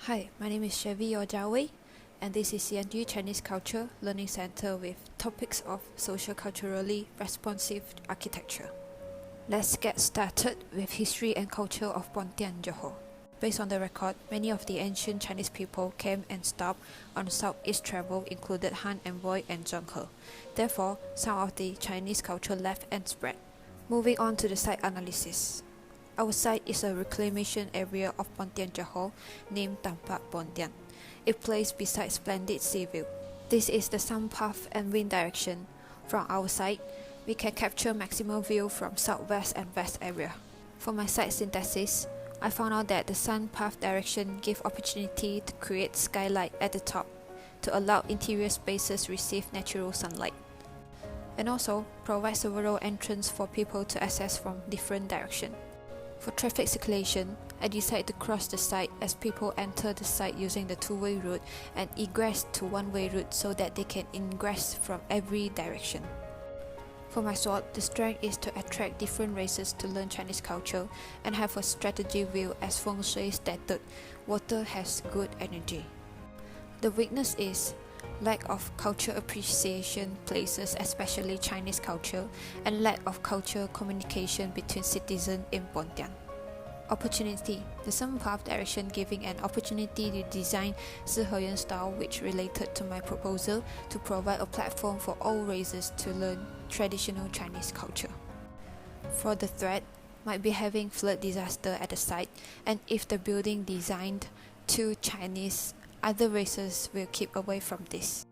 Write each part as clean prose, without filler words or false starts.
Hi, my name is Chevy Yeo Jia Wei, and this is Yanju Chinese Culture Learning Center with topics of social-culturally responsive architecture. Let's get started with history and culture of Pontian, Johor. Based on the record, many of the ancient Chinese people came and stopped on southeast travel, included Han Envoy and Zheng He. Therefore, some of the Chinese culture left and spread. Moving on to the site analysis. Our site is a reclamation area of Pontian, Johor named Tampak Pontian. It placed beside splendid sea view. This is the sun path and wind direction. From our site, we can capture maximum view from southwest and west area. For my site synthesis, I found out that the sun path direction gave opportunity to create skylight at the top to allow interior spaces receive natural sunlight, and also provide several entrances for people to access from different directions. For traffic circulation, I decided to cross the site as people enter the site using the two-way route and egress to one-way route so that they can ingress from every direction. For my sword, the strength is to attract different races to learn Chinese culture and have a strategic view as Feng Shui stated, water has good energy. The weakness is lack of culture appreciation places, especially Chinese culture, and lack of cultural communication between citizens in Pontian. Opportunity. The sun path direction giving an opportunity to design Siheyuan style which related to my proposal to provide a platform for all races to learn traditional Chinese culture. For the threat, might be having flood disaster at the site, and if the building designed to Chinese, other races will keep away from this.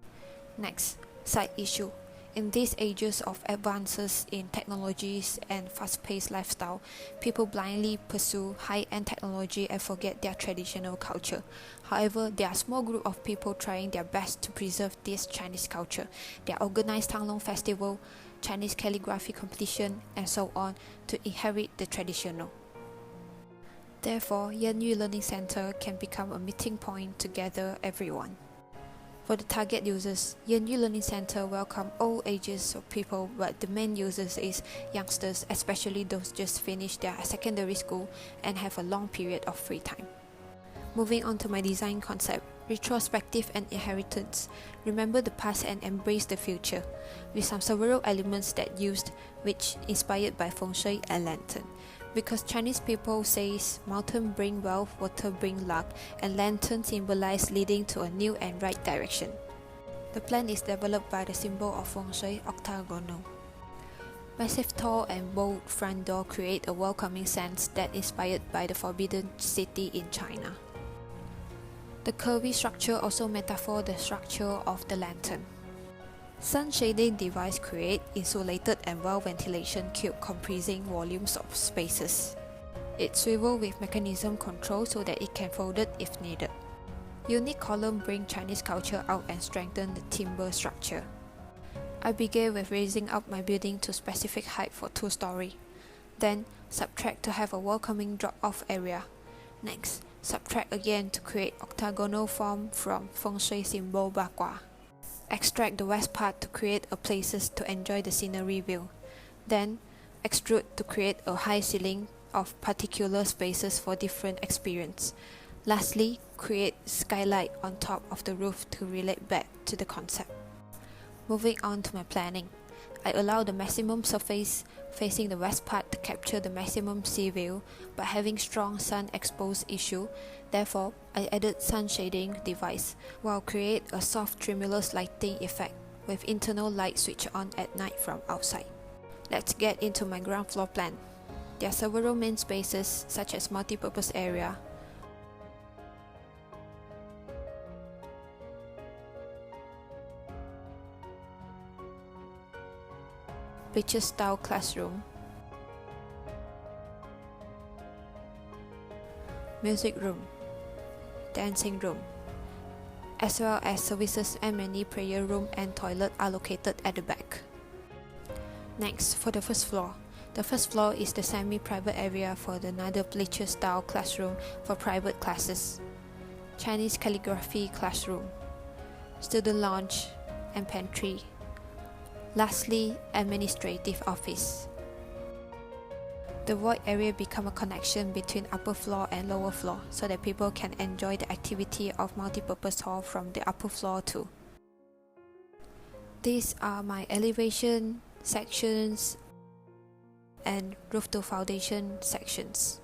Next, site issue. In these ages of advances in technologies and fast-paced lifestyle, people blindly pursue high-end technology and forget their traditional culture. However, there are a small group of people trying their best to preserve this Chinese culture. They organize Tanglong Festival, Chinese calligraphy competition, and so on to inherit the traditional. Therefore, Yanyu Learning Center can become a meeting point to gather everyone. For the target users, Yanyu Learning Center welcome all ages of people, but the main users is youngsters, especially those just finished their secondary school and have a long period of free time. Moving on to my design concept, retrospective and inheritance. Remember the past and embrace the future, with some several elements that used, which inspired by Feng Shui and lantern. Because Chinese people says mountain bring wealth, water bring luck, and lantern symbolize leading to a new and right direction. The plan is developed by the symbol of Feng Shui, octagonal. Massive tall and bold front door create a welcoming sense that inspired by the forbidden city in China. The curvy structure also metaphor the structure of the lantern. Sun shading device create insulated and well ventilation cube comprising volumes of spaces. It swivel with mechanism control so that it can fold it if needed. Unique column bring Chinese culture out and strengthen the timber structure. I began with raising up my building to specific height for 2-story. Then subtract to have a welcoming drop-off area. Next, subtract again to create octagonal form from Feng Shui symbol Bagua. Extract the west part to create a places to enjoy the scenery view. Then, extrude to create a high ceiling of particular spaces for different experience. Lastly, create skylight on top of the roof to relate back to the concept. Moving on to my planning. I allow the maximum surface facing the west part to capture the maximum sea view, but having strong sun exposed issue. Therefore, I added sun shading device, while create a soft tremulous lighting effect with internal light switch on at night from outside. Let's get into my ground floor plan. There are several main spaces such as multi-purpose area, picture style classroom, music room, dancing room, as well as services and many prayer room and toilet are located at the back. Next, for the first floor. The first floor is the semi-private area for the another picture style classroom for private classes, Chinese calligraphy classroom, student lounge and pantry. Lastly, administrative office. The void area become a connection between upper floor and lower floor so that people can enjoy the activity of multi-purpose hall from the upper floor too. These are my elevation sections and roof to foundation sections.